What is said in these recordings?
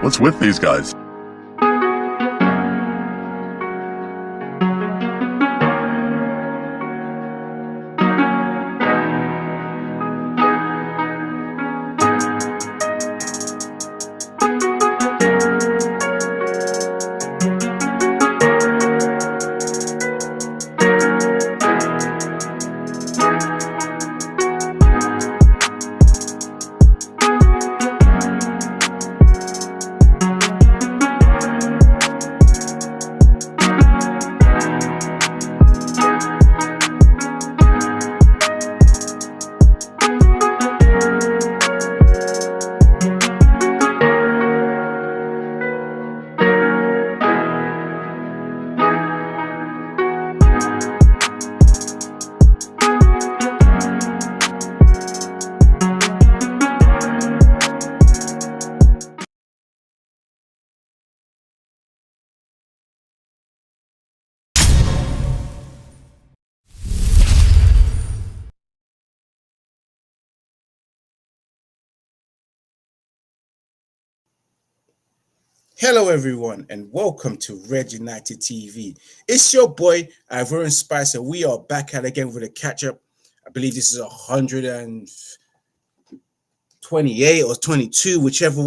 What's with these guys? Hello everyone and welcome to Red United TV. It's your boy Ivorian Spicer. We are back at again with a catch-up. I believe this is 128 or 22, whichever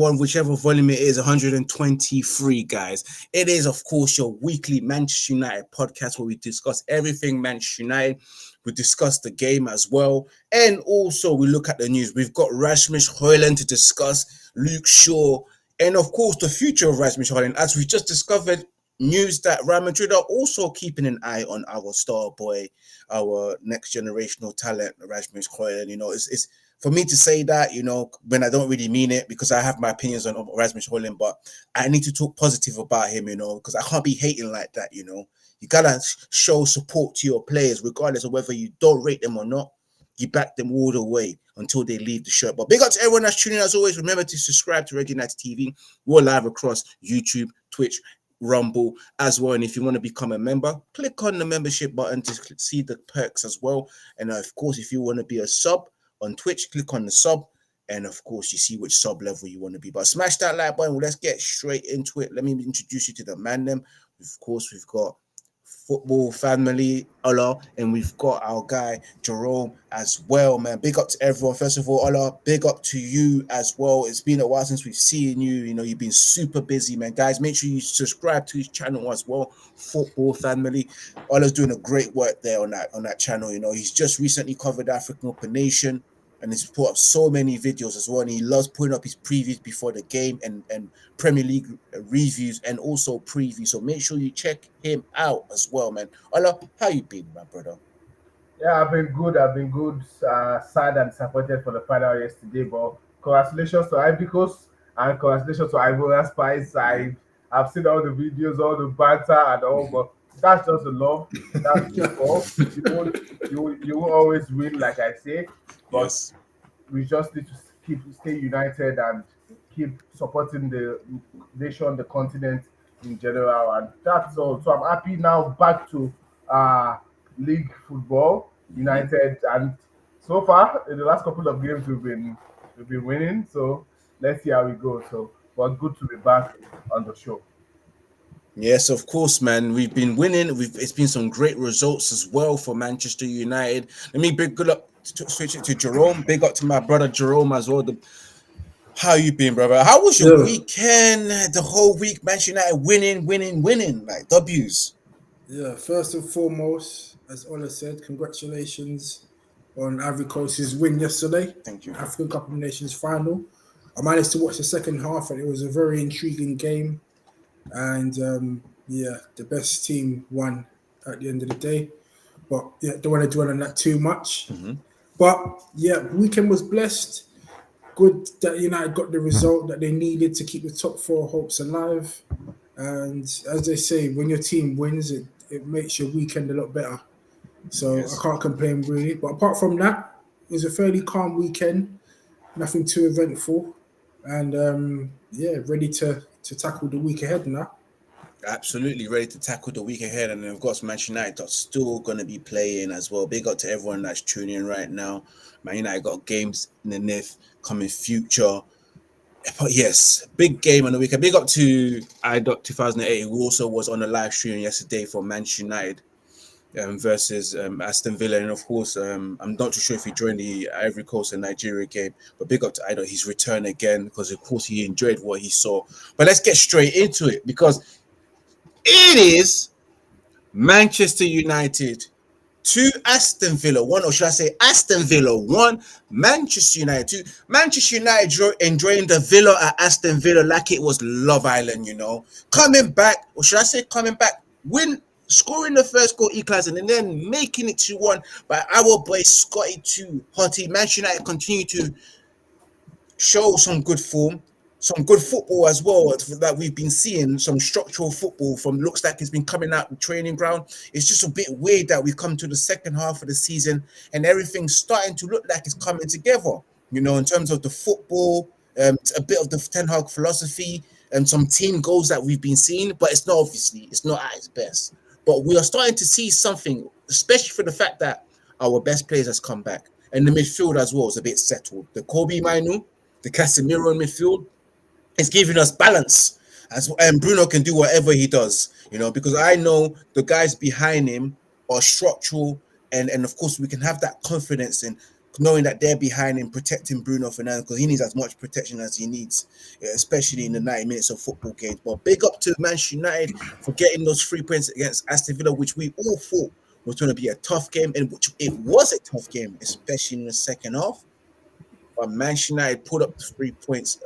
volume it is, 123, guys. It is, of course, your weekly Manchester United podcast where we discuss everything Manchester United. We discuss the game as well. And also we look at the news. We've got Rasmus Hujlund to discuss, Luke Shaw, and of course, the future of Rasmus Hujlund, as we just discovered news that Real Madrid are also keeping an eye on our star boy, our next generational talent, Rasmus Hujlund. You know, it's for me to say that, you know, when I don't really mean it, because I have my opinions on Rasmus Hujlund, but I need to talk positive about him, you know, because I can't be hating like that, you know. You gotta show support to your players, regardless of whether you don't rate them or not. You back them all the way until they leave the shirt. But big up to everyone that's tuning in. As always, remember to subscribe to Red United TV. We're live across YouTube, Twitch, Rumble as well. And if you want to become a member, click on the membership button to see the perks as well. And of course, if you want to be a sub on Twitch, click on the sub. And of course, you see which sub level you want to be. But smash that like button. Well, let's get straight into it. Let me introduce you to the man them. Of course, we've got football family, Ola, and we've got our guy Jerome as well, man. Big up to everyone. First of all, Ola, big up to you as well. It's been a while since we've seen you. You know, you've been super busy, man. Guys, make sure you subscribe to his channel as well, Football Family. Ola's doing a great work there on that channel. You know, he's just recently covered African Open Nation, and he's put up so many videos as well. And he loves putting up his previews before the game and Premier League reviews and also previews. So make sure you check him out as well, man. Ola, how you been, my brother? Yeah, I've been good. Sad and disappointed for the final yesterday, but congratulations to Ivory Coast and congratulations to Ivorian Spice. I've seen all the videos, all the banter and all, but that's just the love. That's football. You won't always win, like I say, but Yes. we just need to stay united and keep supporting the nation, the continent in general, and that's all. So I'm happy now back to league football, United, and so far in the last couple of games we've been winning. So let's see how we go. So, but good to be back on the show. Yes, of course, man. We've been winning. It's been some great results as well for Manchester United. Let me big good up switch it to Jerome. Big up to my brother Jerome as well. How you been, brother? How was your weekend? The whole week, Manchester United winning, like W's. Yeah, first and foremost, as Ola said, congratulations on Ivory Coast's win yesterday. Thank you. African Cup of Nations final. I managed to watch the second half, and it was a very intriguing game. And the best team won at the end of the day. But yeah, don't want to dwell on that too much. Mm-hmm. But yeah, weekend was blessed. Good that United got the result that they needed to keep the top four hopes alive. And as they say, when your team wins, it makes your weekend a lot better. So yes. I can't complain really. But apart from that, it was a fairly calm weekend. Nothing too eventful. And ready to tackle the week ahead now. Absolutely ready to tackle the week ahead. And then, of course, Manchester United are still going to be playing as well. Big up to everyone that's tuning in right now. Man United got games in the NIF coming future. But yes, big game on the weekend. Big up to IDOC 2008, who also was on the live stream yesterday for Manchester United versus Aston Villa. And of course, I'm not too sure if he joined the Ivory Coast and Nigeria game, but big up to IDOC, his return again, because of course he enjoyed what he saw. But let's get straight into it, because it is Manchester United 2, Aston Villa 1, or should I say Aston Villa 1, Manchester United 2. Manchester United enjoying the Villa at Aston Villa like it was Love Island, you know. Coming back, or should I say coming back, scoring the first goal, equalizing, and then making it 2-1 by our boy Scotty 2 Hottie. Manchester United continue to show some good form, some good football as well that we've been seeing, some structural football from looks like it's been coming out the training ground. It's just a bit weird that we've come to the second half of the season and everything's starting to look like it's coming together, you know, in terms of the football, a bit of the Ten Hag philosophy and some team goals that we've been seeing, but it's not at its best. But we are starting to see something, especially for the fact that our best players has come back. And the midfield as well is a bit settled. The Kobe Mainu, the Casemiro in midfield, is giving us balance. And Bruno can do whatever he does, you know, because I know the guys behind him are structural. And of course, we can have that confidence in knowing that they're behind him, protecting Bruno Fernandes, because he needs as much protection as he needs, especially in the 90 minutes of football games. But big up to Manchester United for getting those 3 points against Aston Villa, which we all thought was going to be a tough game, and which it was a tough game, especially in the second half. But Manchester United put up 3 points,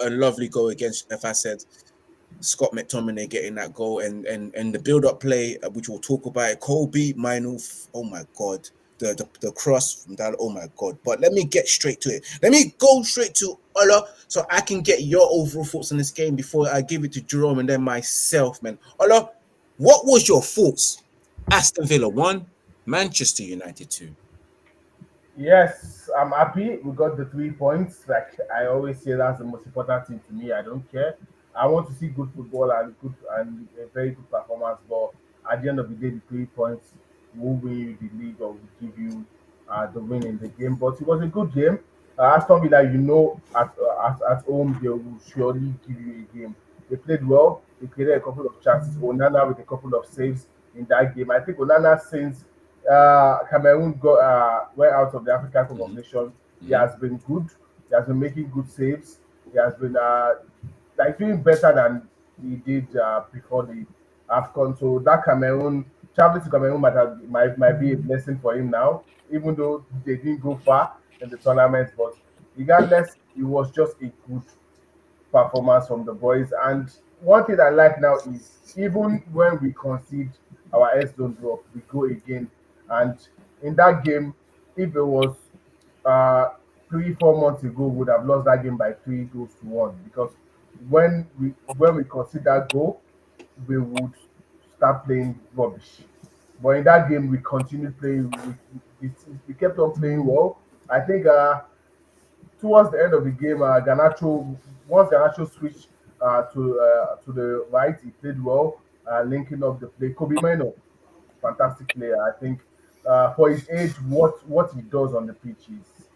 a lovely goal against, if I said, Scott McTominay getting that goal, and the build-up play, which we'll talk about. Kobe Mainu, oh my God. The cross from that, oh my God. But let me get straight to it. Let me go straight to Ola so I can get your overall thoughts on this game before I give it to Jerome and then myself, man. Ola, what was your thoughts? Aston Villa 1, Manchester United 2. Yes, I'm happy we got the 3 points. Like I always say, that's the most important thing to me. I don't care. I want to see good football and a very good performance. But at the end of the day, the 3 points will win you the league or will give you the win in the game. But it was a good game. Aston Villa, you know, at home they will surely give you a game. They played well. They created a couple of chances. Onana with a couple of saves in that game. I think Onana, since Cameroon went out of the African Cup of Nations, he has been good. He has been making good saves. He has been like doing better than he did before the AFCON. So that traveling to Cameroon might be a blessing for him now, even though they didn't go far in the tournament. But regardless, it was just a good performance from the boys. And one thing I like now is even when we concede, our heads don't drop, we go again. And in that game, if it was 3-4 months ago, we would have lost that game by 3 goals to 1, because when we concede that goal, we would start playing rubbish. But in that game, we continued playing. We kept on playing well. I think towards the end of the game, once Garnacho switched to the right, he played well, linking up the play. Kobe Mino, fantastic player. I think for his age, what he does on the pitch is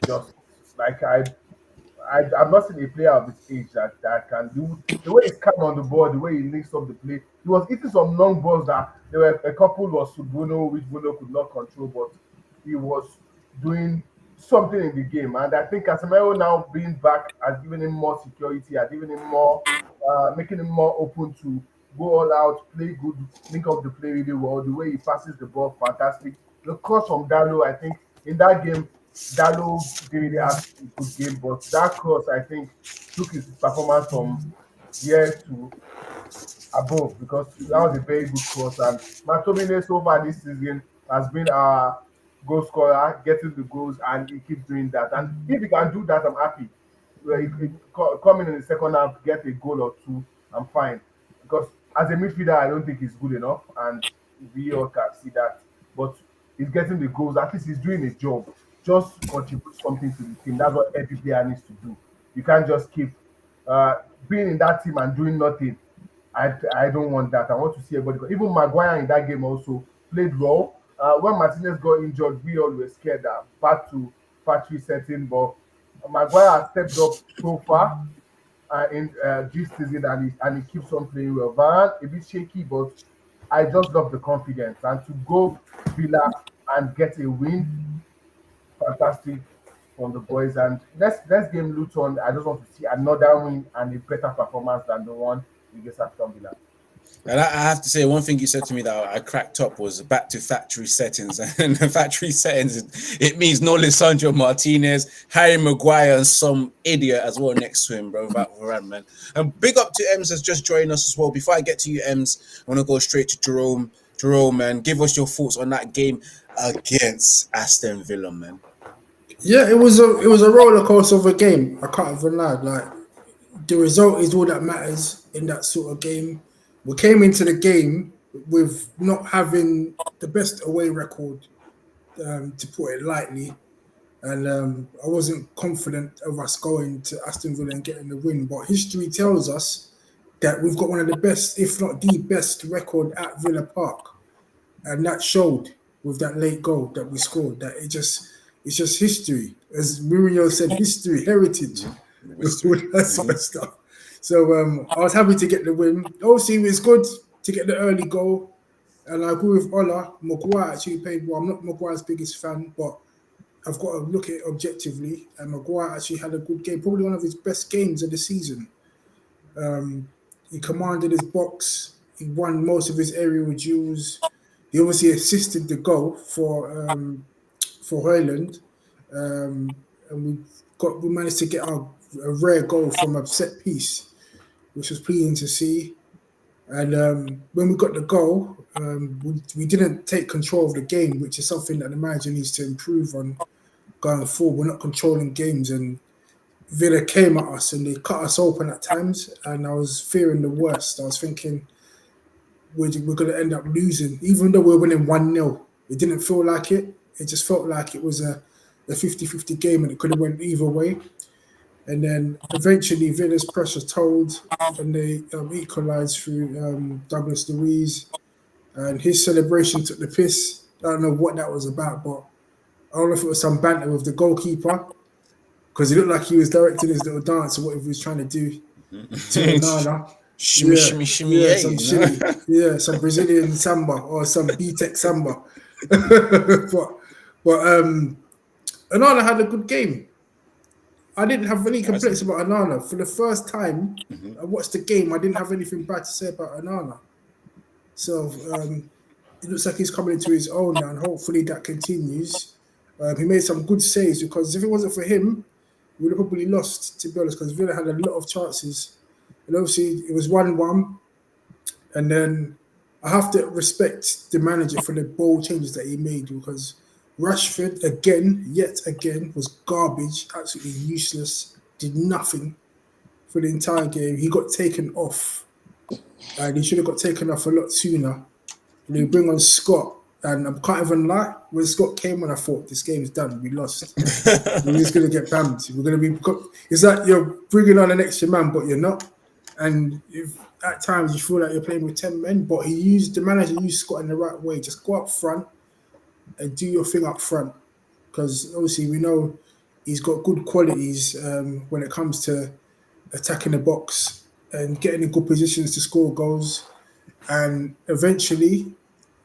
just like I've not seen a player of his age that can do the way he's calm on the ball, the way he links up the play. He was hitting some long balls that there were a couple was to Bruno, which Bruno could not control, but he was doing something in the game. And I think Casemiro now being back has given him more security, has given him more, making him more open to go all out, play good, link up the play really well. The way he passes the ball, fantastic. The cross from Dalo, I think in that game, Dalo didn't really have a good game, but that cross, I think, took his performance from here to above, because that was a very good cross. And McTominay so far this season has been our goal scorer, getting the goals, and he keeps doing that. And if he can do that, I'm happy. Well, coming in the second half, get a goal or two, I'm fine. Because as a midfielder, I don't think he's good enough, and we all can see that. But he's getting the goals. At least he's doing a job. Just contribute something to the team. That's what every player needs to do. You can't just keep being in that team and doing nothing. I don't want that. I want to see everybody. Even Maguire in that game also played well. When Martinez got injured, we all were scared that back to factory setting. But Maguire has stepped up so far. in this season, and he keeps on playing well. Varane a bit shaky, but I just love the confidence, and to go Villa and get a win, fantastic from the boys. And let's game Luton. I just want to see another win and a better performance than the one against Aston Villa. And I have to say, one thing you said to me that I cracked up was back to factory settings. And the factory settings, it means no Lisandro Martinez, Harry Maguire, and some idiot as well next to him, bro. Man. And big up to Ems has just joined us as well. Before I get to you, Ems, I want to go straight to Jerome. Jerome, man, give us your thoughts on that game against Aston Villa, man. Yeah, it was a roller coaster of a game. I can't even lie. Like, the result is all that matters in that sort of game. We came into the game with not having the best away record, to put it lightly, and I wasn't confident of us going to Aston Villa and getting the win. But history tells us that we've got one of the best, if not the best, record at Villa Park, and that showed with that late goal that we scored. That it's just history, as Mourinho said, history, heritage, with all that sort of stuff. So I was happy to get the win. Obviously, it was good to get the early goal, and I agree with Ola. Maguire actually played well. I'm not Maguire's biggest fan, but I've got to look at it objectively. And Maguire actually had a good game, probably one of his best games of the season. He commanded his box. He won most of his aerial duels. He obviously assisted the goal for Hujlund, and we managed to get a rare goal from a set piece, which was pleasing to see. And when we got the goal, we didn't take control of the game, which is something that the manager needs to improve on going forward. We're not controlling games, and Villa came at us and they cut us open at times, and I was fearing the worst. I was thinking we're going to end up losing, even though we're winning 1-0. It didn't feel like it. It just felt like it was a 50-50 game, and it could have went either way. And then eventually Villa's pressure told, and they equalised through Douglas Luiz. And his celebration took the piss. I don't know what that was about, but I don't know if it was some banter with the goalkeeper, because he looked like he was directing his little dance or whatever he was trying to do to Onana. Shimmy, Some Brazilian samba or some B-Tech samba. but Onana had a good game. I didn't have any complaints about Onana. For the first time I watched the game, I didn't have anything bad to say about Onana. So it looks like he's coming into his own now, and hopefully that continues. He made some good saves, because if it wasn't for him, we would have probably lost, to be honest, because Villa had a lot of chances. And obviously it was 1-1. And then I have to respect the manager for the bold changes that he made, because Rashford, yet again, was garbage, absolutely useless, did nothing for the entire game. He got taken off, and he should have got taken off a lot sooner. And they bring on Scott, and I can't even lie, when Scott came on, I thought, this game is done, we lost. We're just going to get bammed. It's like you're bringing on an extra man, but you're not. And if at times you feel like you're playing with 10 men, but the manager used Scott in the right way. Just go up front and do your thing up front, because obviously we know he's got good qualities when it comes to attacking the box and getting in good positions to score goals. And eventually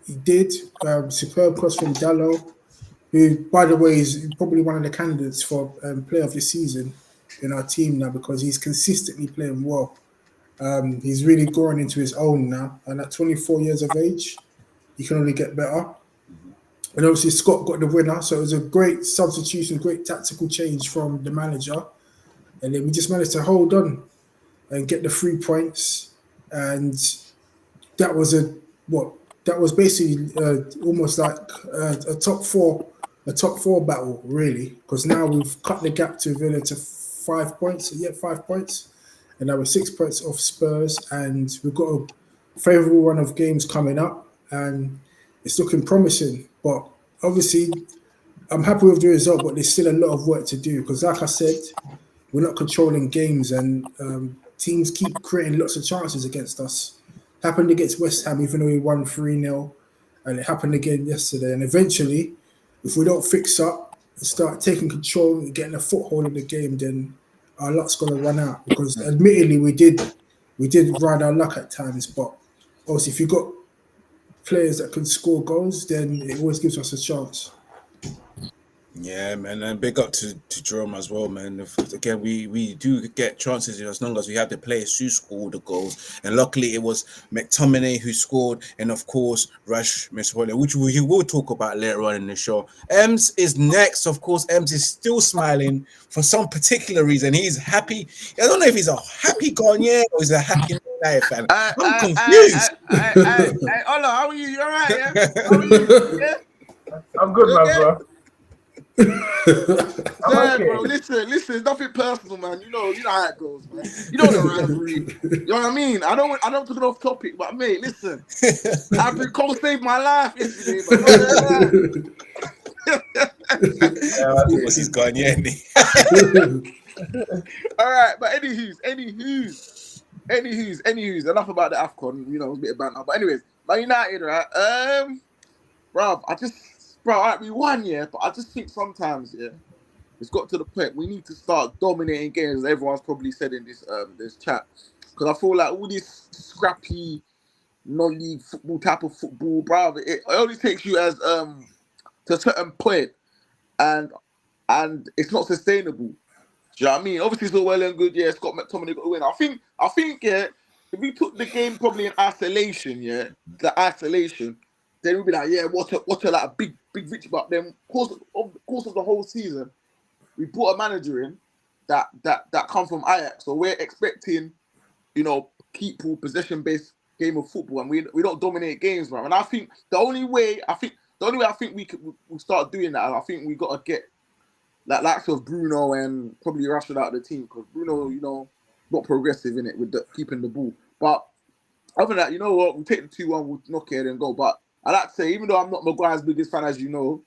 he did. Superb cross from Dallo, who, by the way, is probably one of the candidates for player of the season in our team now, because he's consistently playing well. He's really growing into his own now, and at 24 years of age, he can only get better. And obviously Scott got the winner, so it was a great substitution, great tactical change from the manager. And then we just managed to hold on and get the 3 points. And that was basically almost like a top four battle, really, because now we've cut the gap to Villa to 5 points. Yeah, 5 points, and now we're 6 points off Spurs, and we've got a favourable run of games coming up, and it's looking promising. But obviously, I'm happy with the result, but there's still a lot of work to do, because, like I said, we're not controlling games, and teams keep creating lots of chances against us. Happened against West Ham, even though we won 3-0, and it happened again yesterday. And eventually, if we don't fix up and start taking control and getting a foothold in the game, then our luck's gonna run out, because admittedly we did ride our luck at times, but obviously if you've got players that can score goals, then it always gives us a chance. Yeah, man, and big up to Jerome as well, man. Again, we do get chances as long as we have the players who score the goals. And luckily, it was McTominay who scored, and of course, Rasmus, which we will talk about later on in the show. Ems is next, of course. Ems is still smiling for some particular reason. He's happy. I don't know if he's a happy Ghanaian or he's a happy United fan. I'm confused. Ola, how are you? You all right? Yeah? How are you? Yeah? I'm good, my bro. Yeah, bro. Listen. It's nothing personal, man. You know how it goes, man. You know the rivalry. You know what I mean? I don't took it off topic, but mate, listen. Ivory Coast saved my life yesterday, but He's gone, yeah. All right, but anywho's. Enough about the AFCON. You know, a bit of banter. But anyways, Man United, right? Bro, we won, yeah, but I just think sometimes, yeah, it's got to the point we need to start dominating games, as everyone's probably said in this chat. Because I feel like all this scrappy, non-league football type of football, bro, it only takes you as to a certain point, and it's not sustainable. Do you know what I mean? Obviously, it's all well and good, yeah, Scott McTominay got a win. I think, yeah, if we took the game probably in isolation, yeah, then we'll be like, yeah, what a like a big victory. But then, course of the whole season, we brought a manager in that come from Ajax, so we're expecting, you know, keep ball possession based game of football, and we don't dominate games, man. And I think the only way I think we'll start doing that, I think we got to get likes of Bruno and probably Rashford out of the team, because Bruno, you know, not progressive in it with keeping the ball. But other than that, you know what, we'll take the 2-1, we'll knock it and go. But I like to say, even though I'm not Maguire's biggest fan, as you know,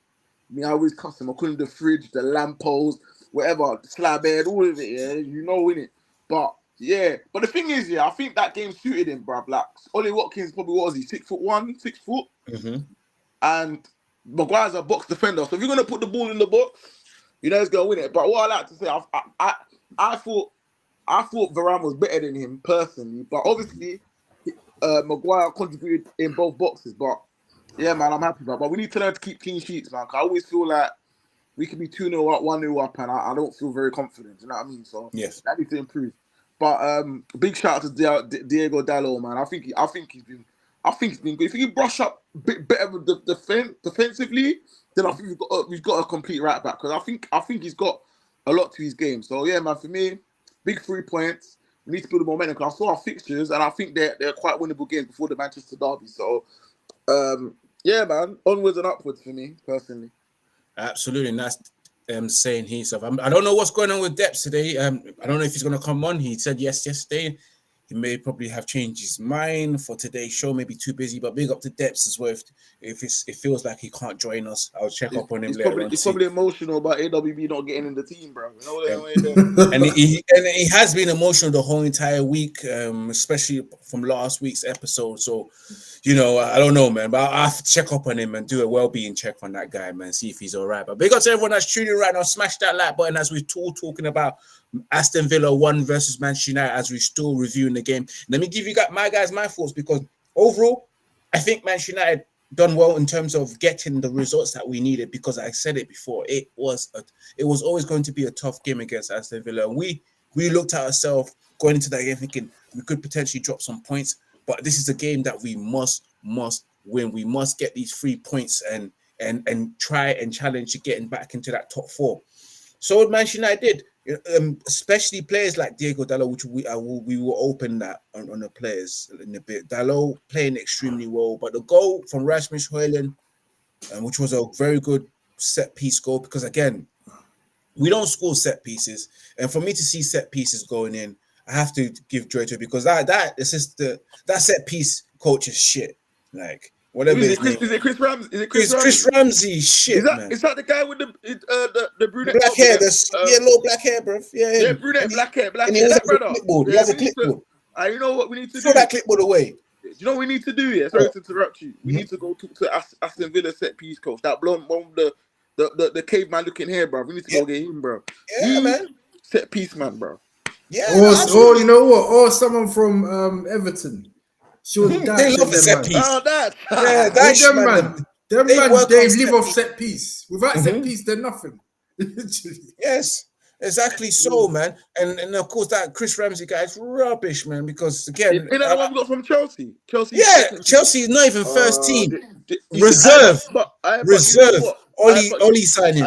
I always cuss him. I call him the fridge, the lamppost, whatever, the slab head, all of it, yeah, you know, innit? But, yeah. But the thing is, yeah, I think that game suited him, bruv. Like, Ollie Watkins probably, what was he, 6'1", 6 foot? Mm-hmm. And Maguire's a box defender. So if you're going to put the ball in the box, you know he's going to win it. But what I like to say, I thought Varane was better than him, personally. But obviously, Maguire contributed in both boxes. But, yeah, man, I'm happy about it. But we need to learn to keep clean sheets, man. Cause I always feel like we can be 2-0 up, 1-0 up, and I don't feel very confident. You know what I mean? So yes, that needs to improve. But big shout out to Diego Dalot, man. I think he's been good. If he brush up a bit better with the defensively, then I think we've got a complete right back, because I think he's got a lot to his game. So yeah, man, for me, big 3 points. We need to build the momentum, because I saw our fixtures and I think they're quite winnable games before the Manchester derby. So yeah, man, onwards and upwards for me personally. Absolutely, and that's saying himself. I don't know what's going on with Depps today. I don't know if he's going to come on. He said yes yesterday. He may probably have changed his mind for today's show. Maybe too busy, but big up to Depps as well. If it feels like he can't join us, I'll check up on him later on. He's probably emotional about AWB not getting in the team, bro. You know and he has been emotional the whole entire week, especially from last week's episode. So, you know, I don't know, man, but I'll have to check up on him and do a well-being check on that guy, man, see if he's all right. But big up to everyone that's tuning right now. Smash that like button as we're talking about Aston Villa 1 versus Manchester United as we're still reviewing the game. Let me give you my thoughts, because overall, I think Manchester United done well in terms of getting the results that we needed, because I said it before, it was always going to be a tough game against Aston Villa. And we looked at ourselves going into that game thinking we could potentially drop some points, but this is a game that we must win. We must get these 3 points and try and challenge getting back into that top 4. So what Manchester United did, especially players like Diego Dalot, which we will open that on the players in a bit. Dalot playing extremely well, but the goal from Rasmus Hujlund, which was a very good set piece goal, because again, we don't score set pieces, and for me to see set pieces going in, I have to give joy to it, because that set piece coach is shit. Like, whatever is it Chris Ramsey? Chris Ramsey, shit, man. Is that the guy with the brunette black hair? Little black hair, bro. Yeah, brunette, black hair. And he has a clipboard. He has a clipboard. You know what we need to do? Throw that clipboard away. Do you know what we need to do? Yeah, sorry to interrupt you. We need to go talk to Aston Villa set piece coach, that blonde one with the caveman looking hair, bro. We need to go get him, bro. Yeah, man. Set piece man, bro. Yeah, Or, no, or absolutely. you know what? Or someone from Everton. Sure, They Dash love and the them set man. piece. Oh, that. Yeah, With Dash them man, man. Them they man, work on they live set off piece. set piece. Without set piece, they're nothing. Literally. Yes, exactly so, man. And of course that Chris Ramsey guy is rubbish, man. Because again, Isn't that the one we got from Chelsea? Chelsea. yeah, Chelsea is not even first team. You see, I Reserve, but you know reserve. what? Oli signing.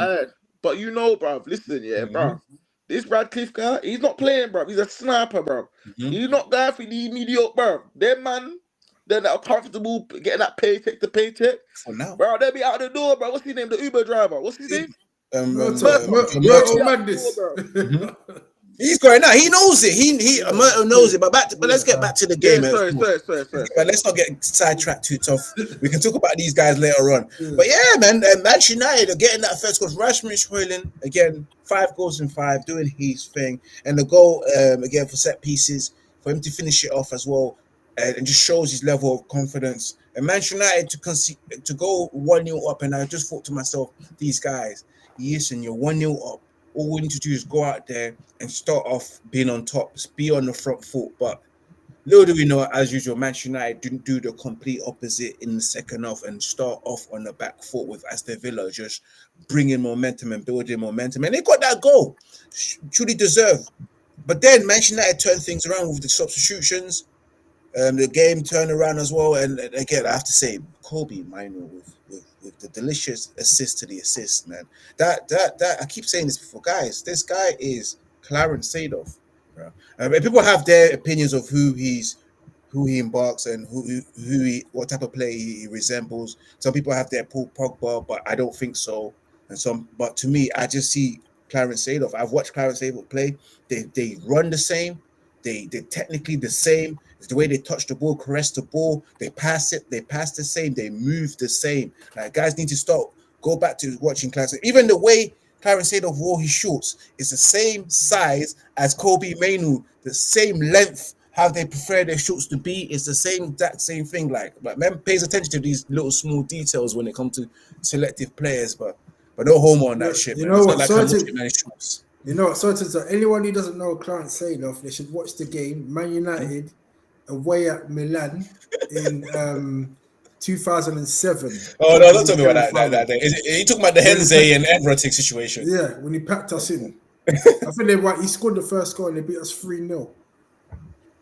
But you know, bruv. Listen, yeah, bruv. This Radcliffe guy, he's not playing, bruv. He's a sniper, bruv. He's not there for the mediocre, bruv. Them man, they're not comfortable getting that paycheck to paycheck, For now. bro. They'll be out the door, bro. What's his name? The Uber driver. What's his name? Murto They'll be out Madness. the door, bro. He's going now. He knows it. Murto knows it. But let's get back to the game. Yeah, sorry. But let's not get sidetracked too tough. We can talk about these guys later on. But yeah, man, Manchester United are getting that first goal. Rasmus Hujlund again, 5 goals in 5, doing his thing, and the goal again for set pieces for him to finish it off as well, and just shows his level of confidence. And Manchester United to go 1-0 up, and I just thought to myself, these guys, listen, you're 1-0 up. All we need to do is go out there and start off being on top, be on the front foot. But little do we know, as usual, Manchester United didn't do the complete opposite in the second half and start off on the back foot with Aston Villa just bringing momentum and building momentum. And they got that goal, truly deserved. But then Manchester United turned things around with the substitutions. The game turned around as well. And again, I have to say, Kobe Mino with the delicious assist to the assist, man. That I keep saying this before, guys. This guy is Clarence Seedorf. People have their opinions of who he embarks and what type of play he resembles. Some people have their Paul Pogba, but I don't think so. But to me, I just see Clarence Seedorf. I've watched Clarence Seedorf play. They run the same. They're technically the same. It's the way they touch the ball, caress the ball, they pass it, they pass the same, they move the same. Like, guys need to go back to watching Clarence. Even the way Clarence Seedorf wore his shorts is the same size as Kobe Mainu, the same length, how they prefer their shorts to be. It's the same thing. Like man pays attention to these little small details when it comes to selective players, but no homo on that shit, man. Know what? Like shorts. You know what? So anyone who doesn't know Clarence Seedorf, they should watch the game. Man United away at Milan in 2007. Oh no, don't tell me about that day. Are you talking about the Henze and Evratic situation? Yeah, when he packed us in. I think he scored the first goal and they beat us 3-0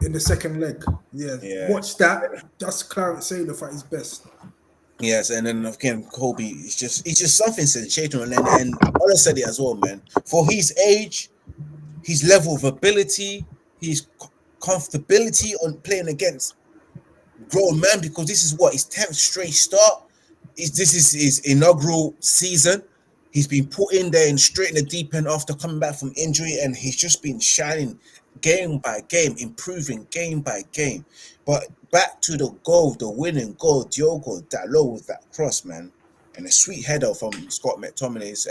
in the second leg. Yeah. Watch that. That's Clarence Seedorf at his best. Yes, and then again, Kobe is just something sensational. And Ola said it as well, man. For his age, his level of ability, his comfortability on playing against grown men, because this is what his 10th straight start. This is his inaugural season. He's been put in there and straight in the deep end after coming back from injury, and he's just been shining game by game, improving game by game. But back to the goal, the winning goal, Diogo Dalot with that cross, man, and a sweet header from Scott McTominay.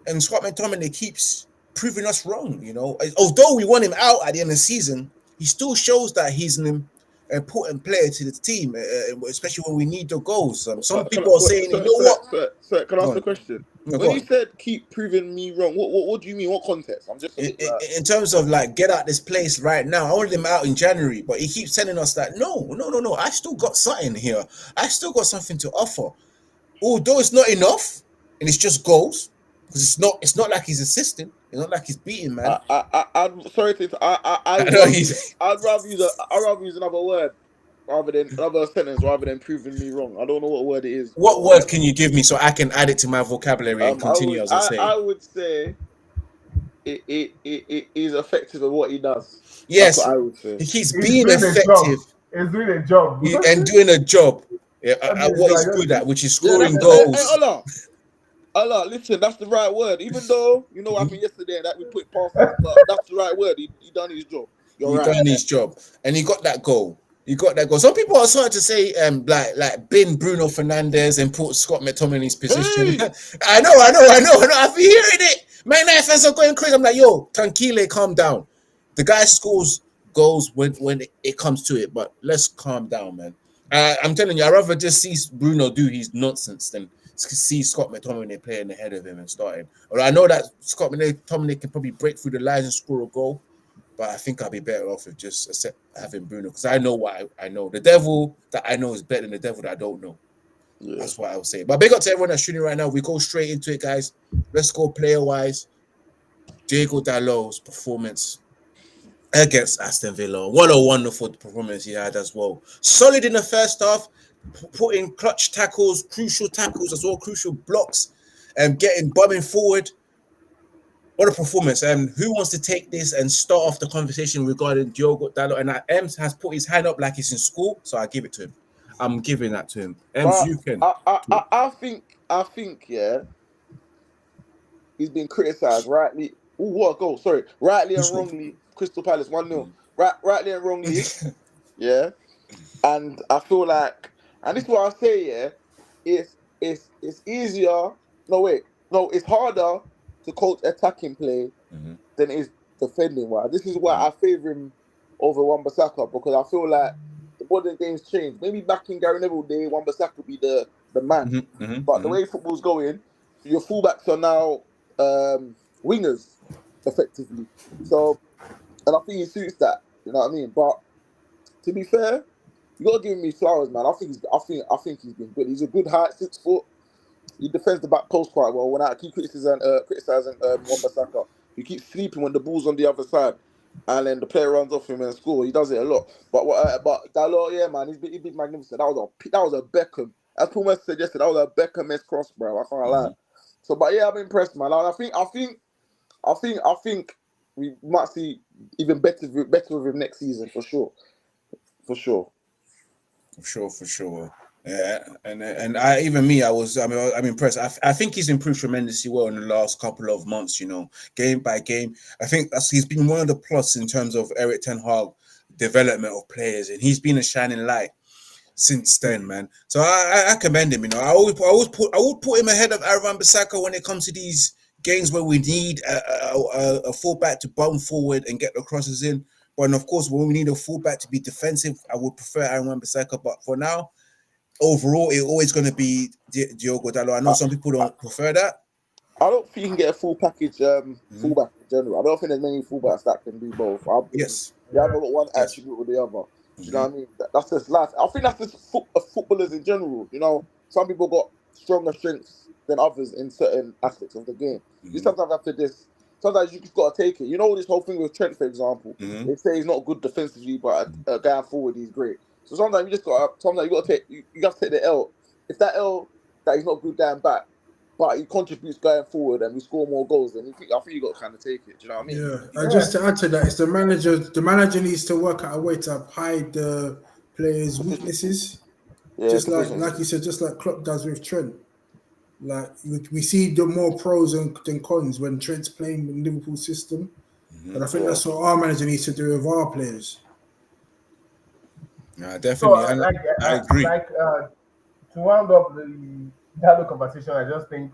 And Scott McTominay keeps proving us wrong, you know. Although we want him out at the end of the season, he still shows that he's an important player to the team, especially when we need the goals. Some people are saying, you know what? Sir, can I ask a question? When you said keep proving me wrong, what do you mean? What context? I'm just in terms of like get out this place right now. I wanted him out in January, but he keeps telling us that no. I still got something here. I still got something to offer. Although it's not enough, and it's just goals, because it's not like he's assisting. It's not like he's beating, man. I'm sorry to. I'd rather use another word rather than another sentence rather than proving me wrong. I don't know what word it is. What word can you give me so I can add it to my vocabulary and continue as I say? I would say it is effective at what he does. Yes, that's what I would say. He keeps being effective. He's doing a job and doing a job at what he's good at, which is scoring goals. Allah, listen, that's the right word. Even though you know what happened yesterday that we put past us, but that's the right word. He done his job. He done his job, and he got that goal. Some people are starting to say, like bin Bruno Fernandes and put Scott McTominay in his position. Hey. I know. I've been hearing it. Man, United fans are going crazy. I'm like, yo, tranquile, calm down. The guy scores goals when it comes to it, but let's calm down, man. I'm telling you, I'd rather just see Bruno do his nonsense than see Scott McTominay playing ahead of him and starting. Or I know that Scott McTominay can probably break through the lines and score a goal, But I think I'll be better off with just having Bruno because I know what I know. The devil that I know is better than the devil that I don't know. Yeah. That's what I would say. But big up to everyone that's tuning right now. We go straight into it, guys. Let's go player-wise. Diego Dalot's performance against Aston Villa. What a wonderful performance he had as well. Solid in the first half, putting clutch tackles, crucial tackles as well, crucial blocks, and getting bombing forward. What a performance. And who wants to take this and start off the conversation regarding Diogo Dalot? And Ems has put his hand up like he's in school, so I give it to him. I'm giving that to him. Ems, But you can. I think, yeah, he's been criticised rightly. Oh, what a goal! Sorry, rightly and wrongly. Crystal Palace 1-0. Rightly and wrongly. Yeah, and I feel like, and this is what I say. Yeah, it's easier. No wait, no, it's harder to coach attacking play than it is defending. Why? This is why I favour him over Wan-Bissaka because I feel like the modern game's changed. Maybe back in Gary Neville day, Wan-Bissaka would be the man. But the way football's going, your fullbacks are now wingers, effectively. So, and I think he suits that. You know what I mean? But to be fair, you gotta give me flowers, man. I think he's been good. He's a good height, 6 foot. He defends the back post quite well. When I keep criticizing Wan-Bissaka, he keeps sleeping when the ball's on the other side, and then the player runs off him and score. He does it a lot. But Dalot, yeah, man, he's been magnificent. That was a Beckham. As Paul Messi said yesterday, that was a Beckham-esque cross, bro. I can't lie. So, but yeah, I'm impressed, man. I think we might see even better with him next season for sure. For sure. For sure. Yeah, and I'm impressed. I think he's improved tremendously well in the last couple of months. You know, game by game. I think he's been one of the plus in terms of Erik ten Hag development of players, and he's been a shining light since then, man. So I commend him. You know, I would put him ahead of Aaron Bissaka when it comes to these games where we need a fullback to bomb forward and get the crosses in. But of course, when we need a fullback to be defensive, I would prefer Aaron Wan-Bissaka. But for now, overall, it's always going to be Diogo Dalot. I know some people don't prefer that. I don't think you can get a full package fullback in general. I don't think there's many fullbacks that can do both. Yes. You haven't got one attribute or the other. You know what I mean? That's just life. I think that's just footballers in general. You know, some people got stronger strengths than others in certain aspects of the game. You sometimes have to sometimes you just got to take it. You know, this whole thing with Trent, for example, they say he's not good defensively, but going forward, he's great. So sometimes you got to take, you have to take the L. If that L that he's not good down back, but he contributes going forward and we score more goals, then I think you got to kind of take it. Do you know what I mean? Yeah. And just to add to that, it's the manager. The manager needs to work out a way to hide the players' weaknesses. Yeah, just like you said, just like Klopp does with Trent. Like we see the more pros than cons when Trent's playing in Liverpool system. But I think that's what our manager needs to do with our players. Yeah, definitely. So, I agree. To round up the dialogue conversation, I just think,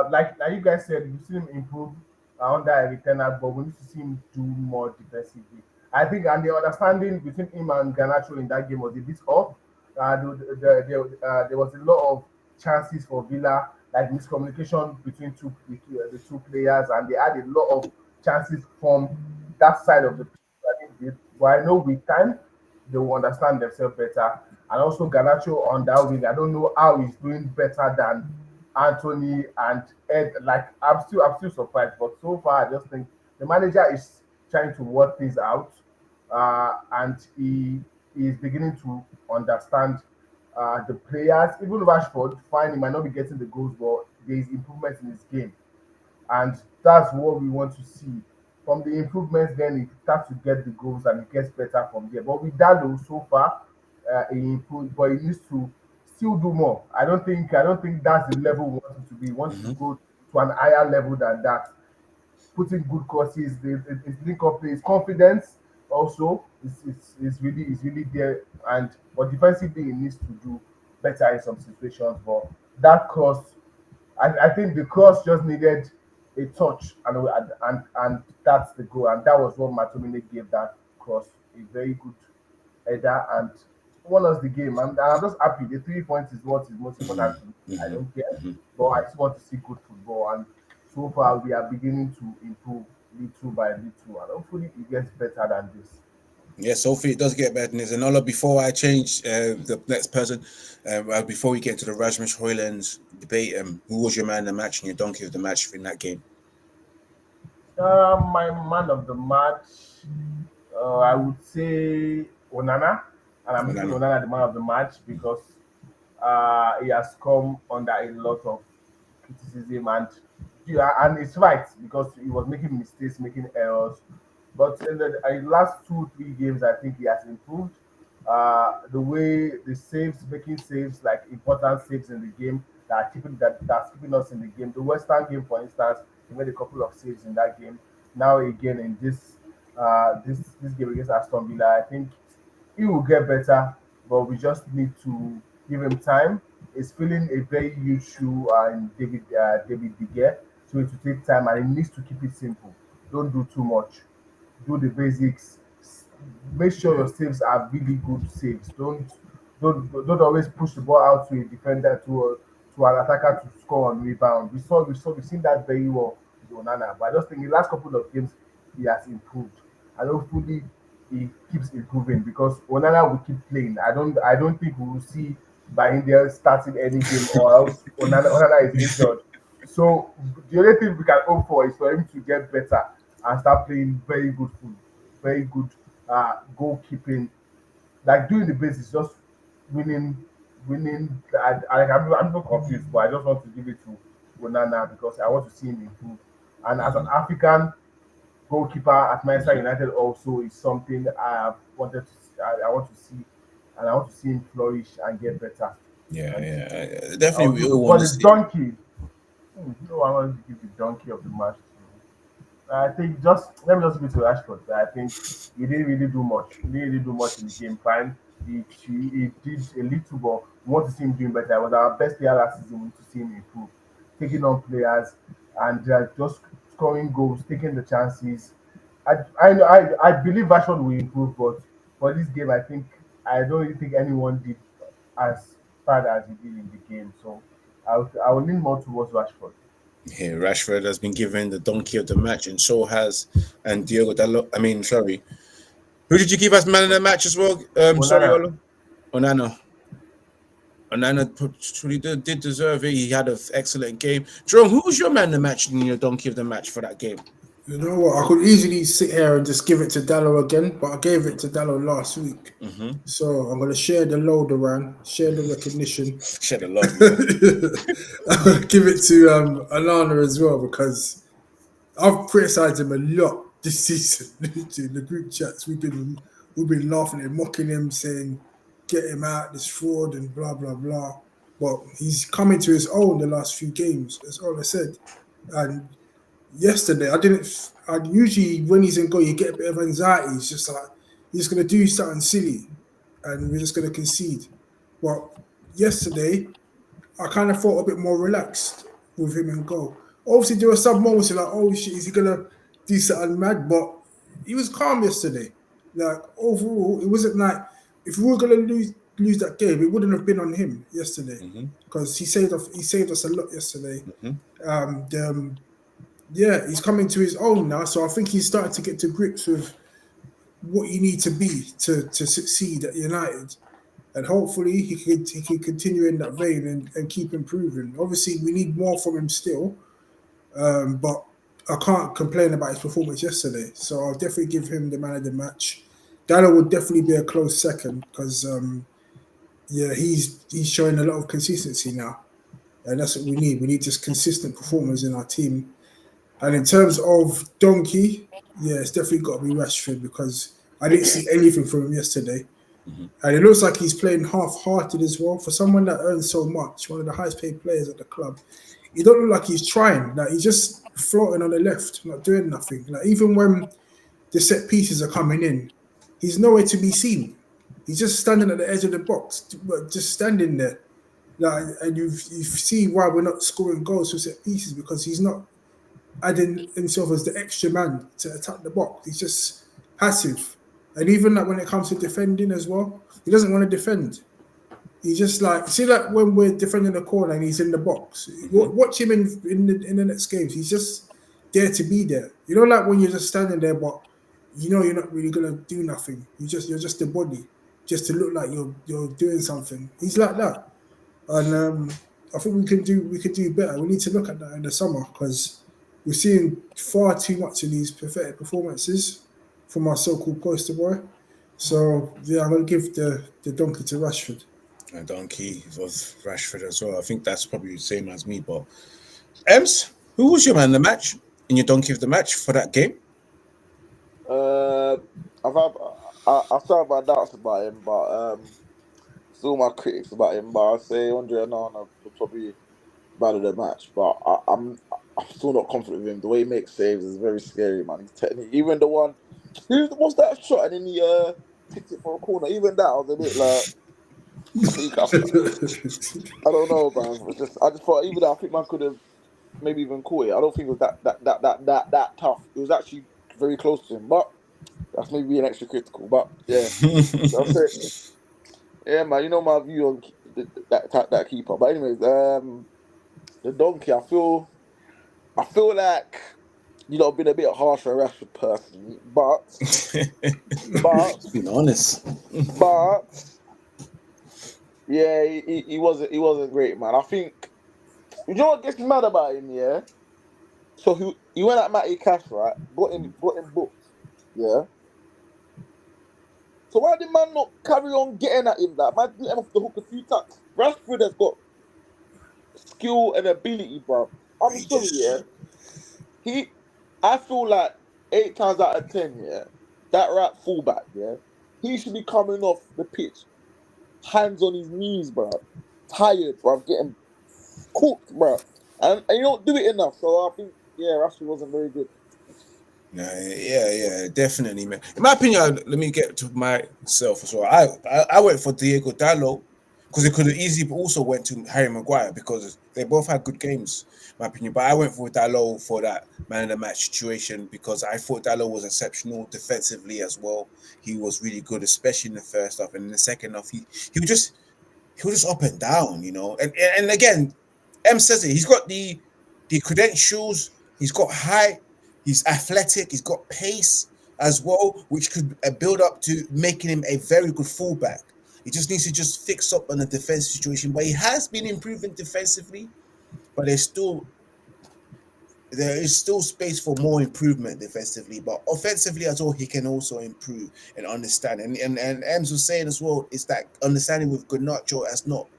like you guys said, we've seen him improve under Erik ten Hag, but we need to see him do more defensively. I think, and the understanding between him and Garnacho in that game was a bit off. There was a lot of chances for Villa, like miscommunication between the two players, and they had a lot of chances from that side of the pitch. But I know with time they will understand themselves better. And also Garnacho on that wing, I don't know how he's doing better than Anthony and Ed. Like I'm still surprised, but so far I just think the manager is trying to work things out, and he is beginning to understand the players. Even Rashford, fine, he might not be getting the goals, but there is improvement in his game, and that's what we want to see. From the improvements, then he starts to get the goals and it gets better from there. But with Dalo, so far, he improved, but he needs to still do more. I don't think that's the level we want him to be. He wants to go to an higher level than that. Putting good crosses, his link-up play, his confidence also is really there. But defensively, he needs to do better in some situations. But that cross, I think the cross just needed a touch, and that's the goal. And that was what Matomine gave that cross. A very good header and won us the game. And I'm just happy. The 3 points is what is most important to me. I don't care. But I just want to see good football. And so far, we are beginning to improve little by little, and hopefully it gets better than this. Yes, hopefully it does get better than this. And Ola, before I change the next person, before we get to the Rasmus Hujlund debate, who was your man of the match and your donkey of the match in that game? My man of the match, I would say Onana, and I'm making Onana. Onana the man of the match because he has come under a lot of criticism, and yeah, and it's right because he was making mistakes, making errors. But in the last 2 3 games, I think he has improved. The way the saves, making saves like important saves in the game that's keeping us in the game. The Western game, for instance, he made a couple of saves in that game. Now again in this game against Aston Villa, I think he will get better, but we just need to give him time. He's feeling a very huge shoe in David De Gea, so it will take time and he needs to keep it simple. Don't do too much. Do the basics. Make sure your saves are really good saves. Don't always push the ball out to a defender to an attacker to score on rebound. We've seen that very well with Onana. But I just think in the last couple of games he has improved. And hopefully he keeps improving because Onana will keep playing. I don't think we will see by India starting any game or else Onana is injured. So the only thing we can hope for is for him to get better and start playing very good football, very good goalkeeping, like doing the basics, just winning. I'm not confused, but I just want to give it to Onana because I want to see him improve. And as an African goalkeeper at Manchester United, also is something I have wanted to. I want to see, and I want to see him flourish and get better. Yeah, And yeah, definitely. We all for want to the see. donkey, no, I want to give the donkey of the match. I think just let me just give it to Rashford. I think he didn't really do much. He didn't really do much in the game. Fine, he did a little, but we want to see him doing better. It was our best player last season. We want to see him improve, taking on players and just scoring goals, taking the chances. I believe Rashford will improve, but for this game, I don't really think anyone did as bad as he did in the game. So I will lean more towards Rashford. Yeah, Rashford has been given the donkey of the match, and so has and Diogo Dalot. I mean, sorry, who did you give us man of the match as well? Sorry, Onana. Olo. Onana. Onana truly did deserve it. He had an excellent game. Jerome, who was your man of the match and your donkey of the match for that game? You know what? I could easily sit here and just give it to Dallo again, but I gave it to Dallo last week. Mm-hmm. So I'm going to share the load around, share the recognition. Shed a love, man. I'm going to give it to Alana as well because I've criticised him a lot this season. In the group chats, we've been laughing and mocking him, saying, get him out, this fraud and blah, blah, blah. But he's coming to his own the last few games. That's all I said. And yesterday, I usually when he's in goal, you get a bit of anxiety. It's just like he's going to do something silly, and we're just going to concede. Well, yesterday, I kind of felt a bit more relaxed with him in goal. Obviously, there were some moments like, oh shit, is he going to do something mad? But he was calm yesterday. Like overall, it wasn't like if we were going to lose that game, it wouldn't have been on him yesterday because he saved us a lot yesterday. Yeah, he's coming to his own now. So I think he's starting to get to grips with what you need to be to succeed at United. And hopefully he can continue in that vein and keep improving. Obviously, we need more from him still. But I can't complain about his performance yesterday. So I'll definitely give him the man of the match. Dallo would definitely be a close second because, he's showing a lot of consistency now. And that's what we need. We need just consistent performers in our team. And in terms of donkey, yeah, it's definitely got to be Rashford because I didn't see anything from him yesterday. And it looks like he's playing half-hearted as well. For someone that earns so much, one of the highest-paid players at the club, he don't look like he's trying. Like he's just floating on the left, not doing nothing. Like even when the set pieces are coming in, he's nowhere to be seen. He's just standing at the edge of the box, just standing there. Like, and you see why we're not scoring goals for set pieces because he's not adding himself as the extra man to attack the box. He's just passive. And even like when it comes to defending as well, he doesn't want to defend. He just like when we're defending the corner and he's in the box. Watch him in the next games. He's there to be there. You know, like when you're just standing there, but you know you're not really gonna do nothing. You're just a body, just to look like you're doing something. He's like that, and I think we can do better. We need to look at that in the summer because we're seeing far too much of these pathetic performances from our so-called poster boy. So yeah, I'm gonna give the donkey to Rashford. A donkey was Rashford as well. I think that's probably the same as me. But Ems, who was your man in the match? In your donkey of the match for that game? I started my doubts about him, but still my critics about him. But I say Andre Onana was probably man of the match. But I'm still not confident with him. The way he makes saves is very scary, man. His technique, even the one, what's that shot and then he picked it for a corner. Even that I was a bit like. I don't know, man. I just thought even that I think man could have maybe even caught it. I don't think it was that tough. It was actually very close to him, but that's maybe being extra critical. But yeah, that's it. Yeah, man. You know my view on that keeper. But anyways, the donkey. I feel like I've been a bit harsh on Rashford personally, but being honest, but. Yeah, he wasn't great, man. I think you know what gets me mad about him, yeah. So he went at Matty Cash, right? Got him booked, yeah. So why did man not carry on getting at him? That man let him off the hook a few times. Rashford has got skill and ability, bro. I'm sorry, yeah. I feel like 8 times out of 10, yeah, that right fullback, yeah, he should be coming off the pitch. Hands on his knees, bro. Tired, bro. Getting cooked, bro. And you don't do it enough. So I think, Rashford wasn't very good. Yeah, definitely, man. In my opinion, let me get to myself as well. I went for Diego Dalot because it could have easily also went to Harry Maguire because they both had good games, in my opinion. But I went for Dalot for that man of the match situation because I thought Dalot was exceptional defensively as well. He was really good, especially in the first half, and in the second half, he was just up and down, you know. And again, M says it. He's got the credentials. He's got height. He's athletic. He's got pace as well, which could build up to making him a very good fullback. He just needs to fix up on the defense situation. But he has been improving defensively, but there is still space for more improvement defensively. But offensively as well, he can also improve and understand. And Ems was saying as well, is that understanding with Garnacho has not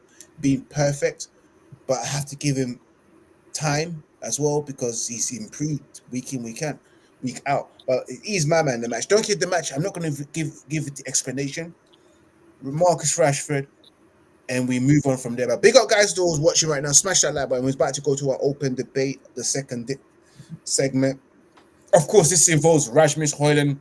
been perfect, but I have to give him time as well because he's improved week in, week out. But he's my man in the match. Don't give the match. I'm not going to give it the explanation. Marcus Rashford, and we move on from there. But big up, guys, those watching right now. Smash that like button. We're about to go to our open debate, the second segment. Of course, this involves Rasmus Hujlund,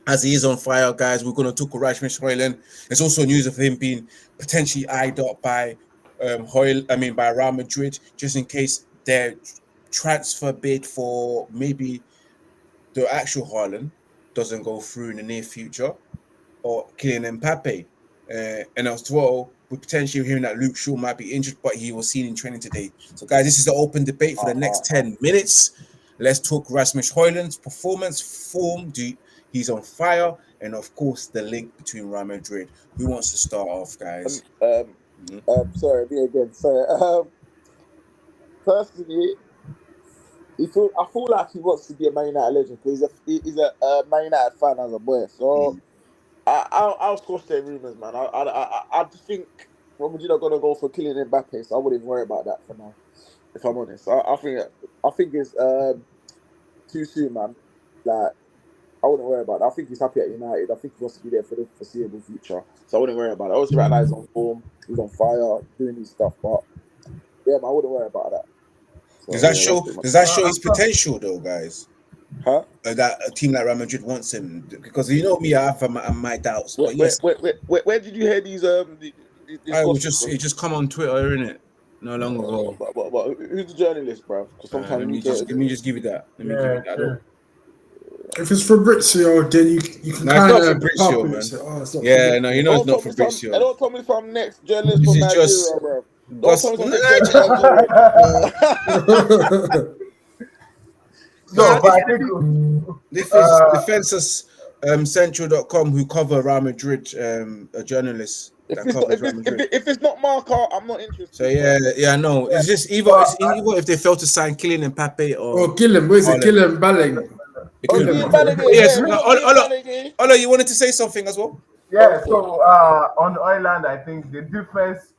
as he is on fire, guys. We're going to talk to Rasmus Hujlund. There's also news of him being potentially eyed up by by Real Madrid, just in case their transfer bid for maybe the actual Haaland doesn't go through in the near future, or Kylian Mbappe. And as well, we're potentially hearing that Luke Shaw might be injured, but he was seen in training today. So, guys, this is the open debate for the next 10 minutes. Let's talk Rasmus Hujlund's performance, form. He's on fire, and of course, the link between Real Madrid. Who wants to start off, guys? Sorry, me again. Sorry. Personally, I feel like he wants to be a Man United legend because he's a Man United fan as a boy. So I'll squash their rumours, man. I just think Real Madrid are gonna go for Kylian Mbappe, so I wouldn't worry about that for now. If I'm honest, I think it's too soon, man. Like I wouldn't worry about it. I think he's happy at United. I think he wants to be there for the foreseeable future, so I wouldn't worry about it. Obviously, right now he's on form, he's on fire, doing his stuff, but yeah, man, I wouldn't worry about that. So, does that show his potential, though, guys? Huh? That a team like Real Madrid wants him, because you know me, I have my doubts. But yes, where did you hear these? It just come on Twitter, innit? No long ago. But who's the journalist, bro? Because sometimes let me just give you that. If it's Fabrizio, then you can kind of Fabrizio, man. It's not Fabrizio. Don't tell me some next journalist from Nigeria, bro. Don't tell me some next journalist from Nigeria. No, but I think Defensus Central.com, who cover Real Madrid, a journalist If that it's not, covers Real Madrid. if it's not Marca, I'm not interested. So yeah, no. It's just either if they fail to sign Kylian Mbappe or Gillen, where's it? Haaland. Gillen Balling. It could be. Balogun, Yes. yeah, Ola, you wanted to say something as well? Yeah, so on Ireland, I think the difference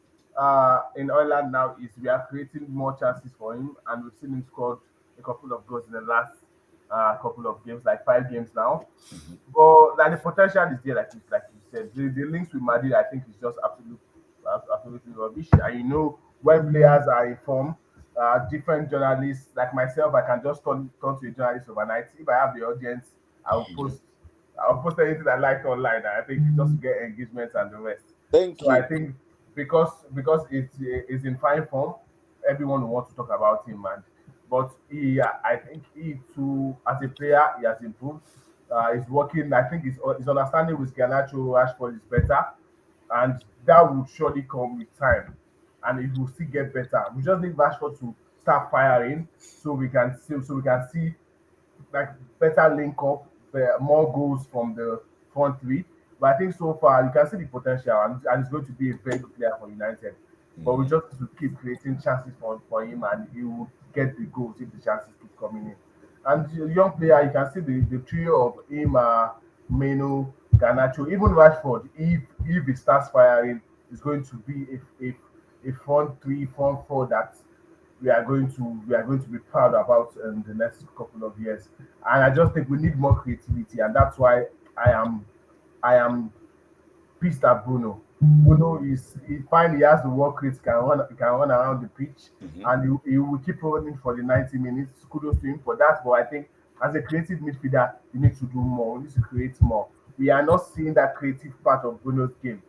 in Ireland now is we are creating more chances for him, and we've seen him scored a couple of goals in the last couple of games, like 5 games now. But like the potential is there, like you said. The links with Madrid, I think, is just absolutely rubbish. And you know, when players are in form, different journalists like myself, I can just turn to a journalist overnight. If I have the audience, I'll post anything I like online. I think just to get engagement and the rest. Thank you. I think because it's in fine form, everyone will want to talk about him, man. But I think he too, as a player, he has improved. He's working. I think his understanding with Garnacho, Rashford is better, and that will surely come with time, and it will still get better. We just need Rashford to start firing, so we can see like better link up, more goals from the front three. But I think so far you can see the potential, and he's going to be a very good player for United. But we just need to keep creating chances for him, and he will get the goals if the chances keep coming in. And the young player, you can see the trio of him, Meno, Garnacho, even Rashford. If he starts firing, is going to be a front three, front four that we are going to be proud about in the next couple of years. And I just think we need more creativity, and that's why I am pissed at Bruno. Bruno he finally has the work rate, can run around the pitch, and he will keep running for the 90 minutes. Kudos to him for that. But I think as a creative midfielder, you need to do more. We need to create more. We are not seeing that creative part of Bruno's game.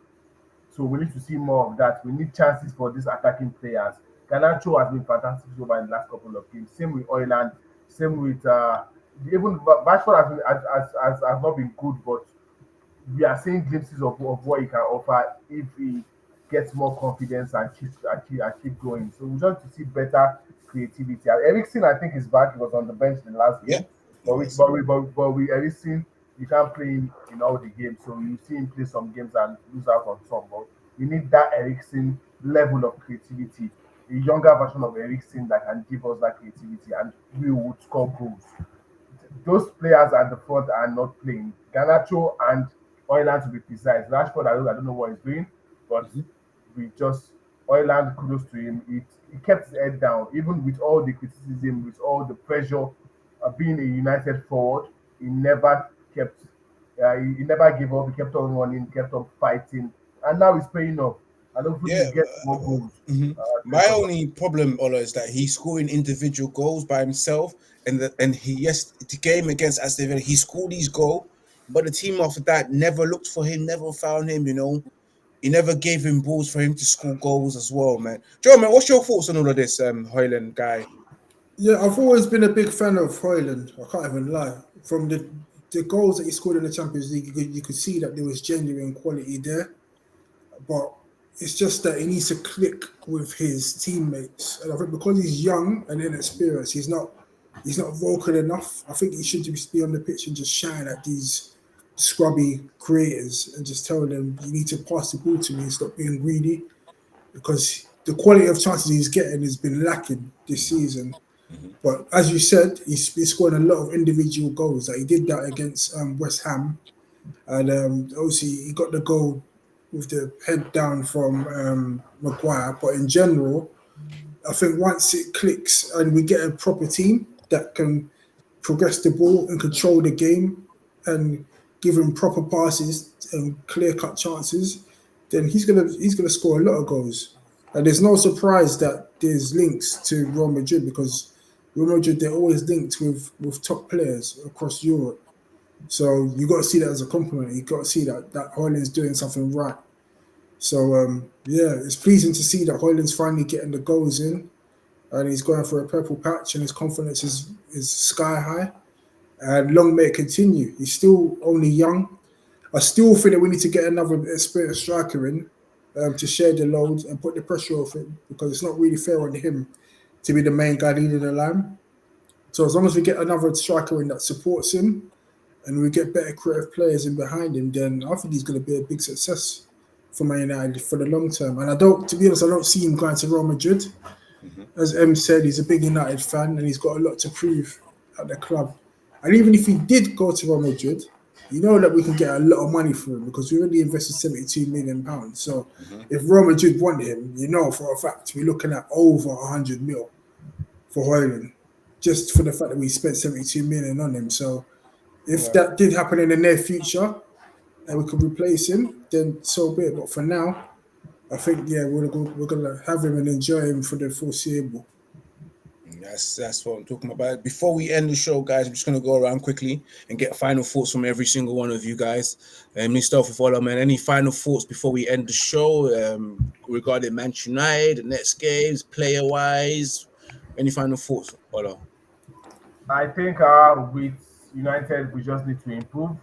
So we need to see more of that. We need chances for these attacking players. Garnacho has been fantastic over in the last couple of games. Same with Hojlund. Same with even Rashford has not been good, but we are seeing glimpses of what he can offer if he gets more confidence and keep going. So we just to see better creativity. And Eriksen, I think, is back. He was on the bench in the last game. But we Eriksen, you can't play him in all the games. So you see him play some games and lose out on some. But we need that Eriksen level of creativity, a younger version of Eriksen that can give us that creativity, and we would score goals. Those players at the front are not playing. Garnacho and Hojlund, to be precise. Rashford, I don't know what he's doing, but we just Hojlund, kudos to him. He kept his head down, even with all the criticism, with all the pressure of being a United forward. He never kept, he never gave up. He kept on running, kept on fighting, and now he's paying off. And hopefully he gets more goals. My only problem, Ola, is that he's scoring individual goals by himself, and the game against Aston Villa, he scored these goals, but the team after that never looked for him, never found him. You know, he never gave him balls for him to score goals as well, man. Joe, man, what's your thoughts on all of this, Hojlund guy? Yeah, I've always been a big fan of Hojlund. I can't even lie. From the goals that he scored in the Champions League, you could see that there was genuine quality there. But it's just that he needs to click with his teammates. And I think because he's young and inexperienced, he's not vocal enough. I think he should just be on the pitch and just shine at these scrubby creators and just tell them, you need to pass the ball to me and stop being greedy. Because the quality of chances he's getting has been lacking this season. But as you said, he's scoring a lot of individual goals. Like he did that against West Ham. And obviously he got the goal with the head down from Maguire. But in general, I think once it clicks and we get a proper team that can progress the ball and control the game and give him proper passes and clear-cut chances, then he's gonna score a lot of goals. And there's no surprise that there's links to Real Madrid, because Real Madrid, they're always linked with top players across Europe. So you got to see that as a compliment. You got to see that Hojlund's doing something right. So it's pleasing to see that Hojlund's finally getting the goals in, and he's going for a purple patch, and his confidence is sky high. And long may it continue. He's still only young. I still think that we need to get another experienced striker in to share the load and put the pressure off him, because it's not really fair on him to be the main guy leading the line. So as long as we get another striker in that supports him, and we get better creative players in behind him, then I think he's going to be a big success for Man United for the long term. And to be honest, I don't see him going to Real Madrid. As M said, he's a big United fan and he's got a lot to prove at the club. And even if he did go to Real Madrid, you know that we can get a lot of money for him because we already invested £72 million. So if Real Madrid want him, you know for a fact we're looking at over 100 mil for Hujlund, just for the fact that we spent 72 million on him. So if that did happen in the near future and we could replace him, then so be it. But for now, I think we're gonna have him and enjoy him for the foreseeable. That's what I'm talking about. Before we end the show, guys, I'm just gonna go around quickly and get final thoughts from every single one of you guys. Me start with Ola, man. Any final thoughts before we end the show regarding Manchester United, the next games, player wise? Any final thoughts, Ola? I think with United, we just need to improve. In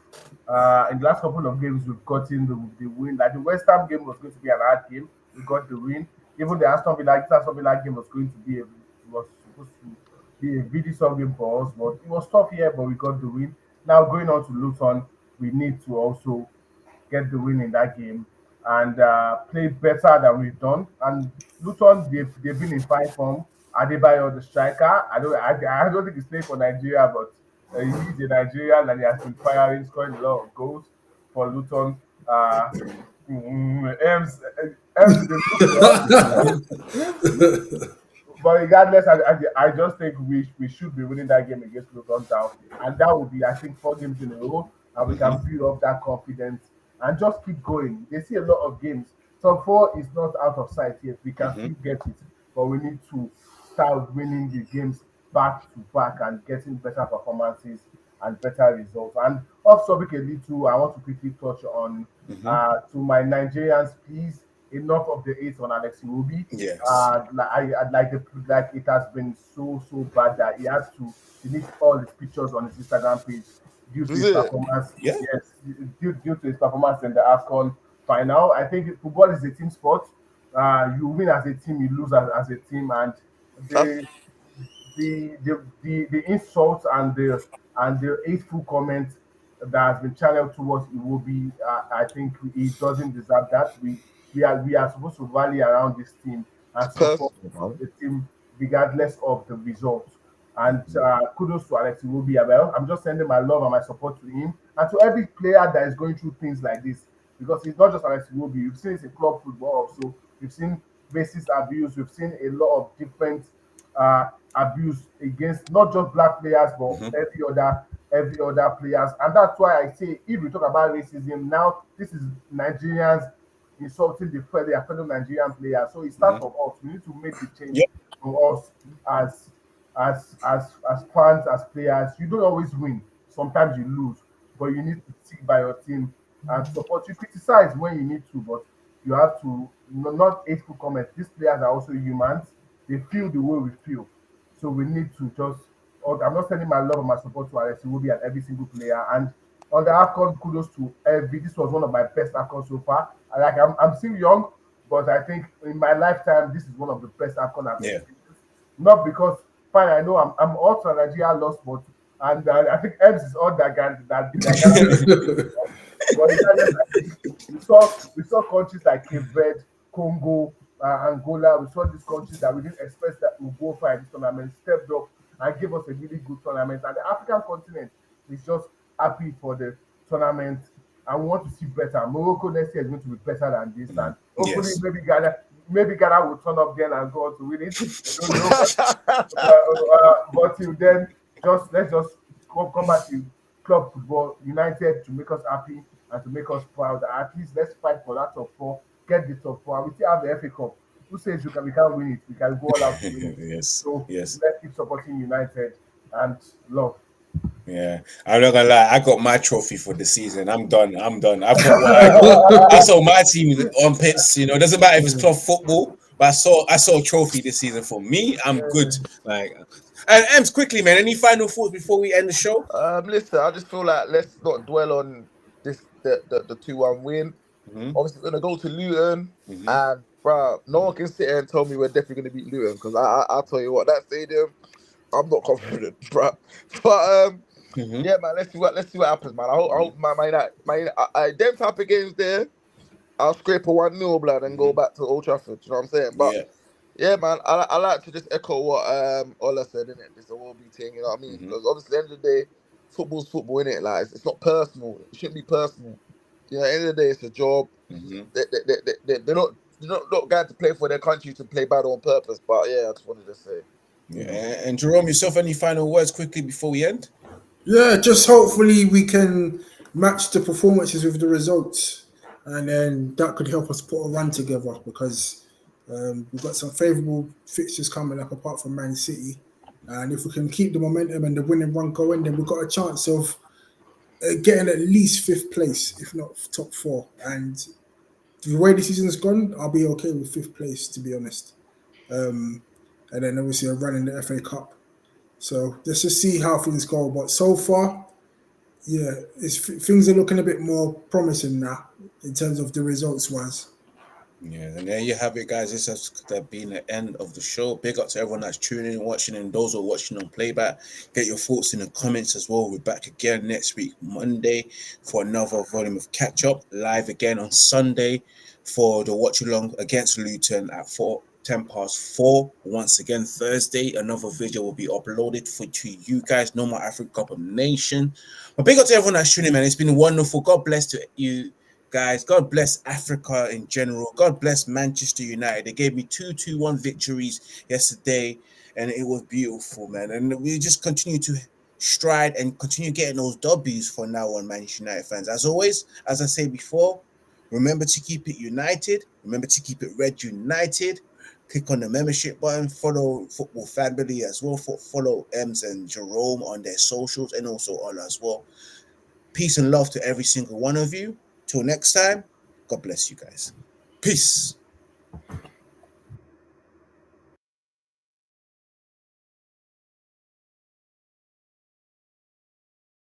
the last couple of games, we've gotten the win. Like the West Ham game was going to be an hard game. We got the win. Even the Aston Villa game was going to be was supposed to be a really tough game for us, but it was tough here. But we got the win. Now going on to Luton, we need to also get the win in that game and play better than we've done. And Luton, they've been in fine form. Adebayo, the striker, I don't think he's playing for Nigeria, but he's a Nigerian and he has been firing, scoring a lot of goals for Luton. But regardless, I just think we should be winning that game against Luton Town, and that will be, I think, 4 games in a row, and we can build up that confidence and just keep going. They see a lot of games. So 4 is not out of sight yet. We can still get it, but we need to start winning the games back to back and getting better performances and better results. And off topic a little, I want to quickly touch on to my Nigerians, please. Enough of the hate on Alex Iwobi. Yes. Like it has been so bad that he has to delete all his pictures on his Instagram page due to his performance. Yeah. Yes, due to his performance in the AFCON final. I think football is a team sport. You win as a team, you lose as a team, and the insults and the hateful comments that has been channeled towards Iwobi, I think he doesn't deserve that. We are supposed to rally around this team and support the team regardless of the results. And kudos to Alex Iwobi. I'm just sending my love and my support to him and to every player that is going through things like this, because it's not just Alex Iwobi. You've seen it in club football also. We've seen racist abuse. We've seen a lot of different abuse against not just black players but every other players. And that's why I say, if we talk about racism now, this is Nigerians insulting their fellow Nigerian players. So it starts from us. We need to make the change from us as fans, as players. You don't always win. Sometimes you lose, but you need to stick by your team and support. You criticize when you need to, but you have to not hateful comments. These players are also humans. They feel the way we feel. So we need to just. I'm not sending my love and my support to Alex Iwobi and every single player. And on the AFCON, kudos to every. This was one of my best AFCON so far. I'm still young, but I think in my lifetime, this is one of the best AFCON I've seen. Not because, fine, I know I'm also a Nigeria lost, but and I think Ems is all that guy. But we saw countries like Cape Verde, Congo, Angola. We saw these countries that we didn't expect that would go far in this tournament, stepped up and gave us a really good tournament. And the African continent is just happy for the tournament. I want to see better. Morocco next year is going to be better than this, and hopefully maybe Ghana will turn up then and go on to win it. I don't know. But till then, let's just come back to club football United to make us happy and to make us proud. At least let's fight for that top 4, get the top 4. We still have the FA Cup. Who says we can't win it? We can go all out to win it. Let's keep supporting United and love. Yeah, I'm not gonna lie. I got my trophy for the season. I'm done. I've got I saw my team on pits. You know, it doesn't matter if it's club football, but I saw a trophy this season for me. I'm good. Like, and Ems, quickly, man. Any final thoughts before we end the show? Listen, I just feel like let's not dwell on this the 2-1 win. Obviously, we're gonna go to Luton, and bro, no one can sit here and tell me we're definitely gonna beat Luton, because I'll tell you what, that stadium, I'm not confident, but um, Mhm. yeah, man. Let's see what happens, man. I hope them type of games there. I'll scrape a 1-0 blood and go back to Old Trafford. You know what I'm saying? But Yeah. yeah, man, I like to just echo what Ola said, innit? This will be thing, you know what I mean? Mhm. Because obviously, at the end of the day, football's football, innit? Like it's not personal. It shouldn't be personal. You know, at the end of the day, it's a job. Mhm. They're not going to play for their country to play bad on purpose. But yeah, I just wanted to say. Yeah. And Jerome, yourself, any final words quickly before we end? Yeah, just hopefully we can match the performances with the results, and then that could help us put a run together because we've got some favourable fixtures coming up apart from Man City, and if we can keep the momentum and the winning run going, then we've got a chance of getting at least fifth place, if not top four. And the way the season's gone, I'll be okay with fifth place, to be honest. And then obviously a run in the FA Cup. So let's just see how things go. But so far, yeah, things are looking a bit more promising now in terms of the results wise. Yeah, and there you have it, guys. This has been the end of the show. Big up to everyone that's tuning in, watching, and those who are watching on playback. Get your thoughts in the comments as well. We're back again next week, Monday, for another volume of catch up. Live again on Sunday for the watch along against Luton at 10:04. Once again, Thursday, another video will be uploaded to you guys. No more African Cup of Nation. But big up to everyone that's tuning in, man. It's been wonderful. God bless to you guys. God bless Africa in general. God bless Manchester United. They gave me 2-1 victories yesterday, and it was beautiful, man. And we just continue to stride and continue getting those W's for now on Manchester United fans. As always, as I say before, remember to keep it united. Remember to keep it red united. Click on the membership button. Follow Football Family as well. Follow Ems and Jerome on their socials and also Ola as well. Peace and love to every single one of you. Till next time, God bless you guys. Peace.